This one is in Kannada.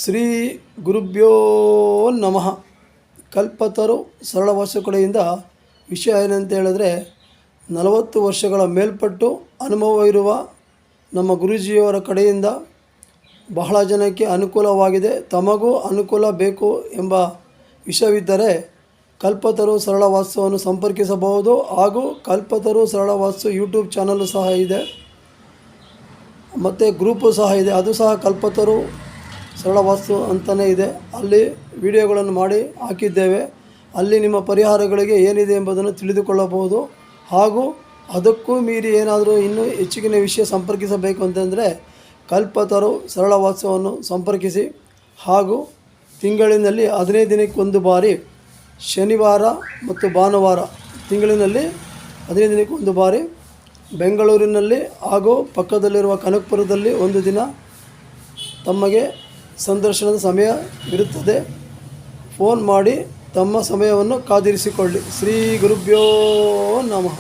ಶ್ರೀ ಗುರುಭ್ಯೋ ನಮಃ. ಕಲ್ಪತರು ಸರಳ ವಾಸ್ತು ಕಡೆಯಿಂದ ವಿಷಯ ಏನಂತ ಹೇಳಿದ್ರೆ, 40 ವರ್ಷಗಳ ಮೇಲ್ಪಟ್ಟು ಅನುಭವ ಇರುವ ನಮ್ಮ ಗುರೂಜಿಯವರ ಕಡೆಯಿಂದ ಬಹಳ ಜನಕ್ಕೆ ಅನುಕೂಲವಾಗಿದೆ. ತಮಗೂ ಅನುಕೂಲ ಬೇಕು ಎಂಬ ವಿಷಯವಿದ್ದರೆ ಕಲ್ಪತರು ಸರಳ ವಾಸ್ತುವನ್ನು ಸಂಪರ್ಕಿಸಬಹುದು. ಹಾಗೂ ಕಲ್ಪತರು ಸರಳ ವಾಸ್ತು ಯೂಟ್ಯೂಬ್ ಚಾನಲ್ಲು ಸಹ ಇದೆ ಮತ್ತು ಗ್ರೂಪು ಸಹ ಇದೆ. ಅದು ಸಹ ಕಲ್ಪತರು ಸರಳ ವಾಸ್ತು ಅಂತಲೇ ಇದೆ. ಅಲ್ಲಿ ವಿಡಿಯೋಗಳನ್ನು ಮಾಡಿ ಹಾಕಿದ್ದೇವೆ. ಅಲ್ಲಿ ನಿಮ್ಮ ಪರಿಹಾರಗಳಿಗೆ ಏನಿದೆ ಎಂಬುದನ್ನು ತಿಳಿದುಕೊಳ್ಳಬಹುದು. ಹಾಗೂ ಅದಕ್ಕೂ ಮೀರಿ ಏನಾದರೂ ಇನ್ನೂ ಹೆಚ್ಚಿನ ವಿಷಯ ಸಂಪರ್ಕಿಸಬೇಕು ಅಂತಂದರೆ ಕಲ್ಪತರು ಸರಳ ವಾಸ್ತುವನ್ನು ಸಂಪರ್ಕಿಸಿ. ಹಾಗೂ ತಿಂಗಳಿನಲ್ಲಿ 15 ದಿನಕ್ಕೊಂದು ಬಾರಿ ಶನಿವಾರ ಮತ್ತು ಭಾನುವಾರ, ತಿಂಗಳಿನಲ್ಲಿ 15 ದಿನಕ್ಕೊಂದು ಬಾರಿ ಬೆಂಗಳೂರಿನಲ್ಲಿ ಹಾಗೂ ಪಕ್ಕದಲ್ಲಿರುವ ಕನಕಪುರದಲ್ಲಿ ಒಂದು ದಿನ ತಮಗೆ ಸಂದರ್ಶನದ ಸಮಯ ಇರುತ್ತದೆ. ಫೋನ್ ಮಾಡಿ ತಮ್ಮ ಸಮಯವನ್ನು ಕಾದಿರಿಸಿಕೊಳ್ಳಿ. ಶ್ರೀ ಗುರುಭ್ಯೋ ನಮಃ.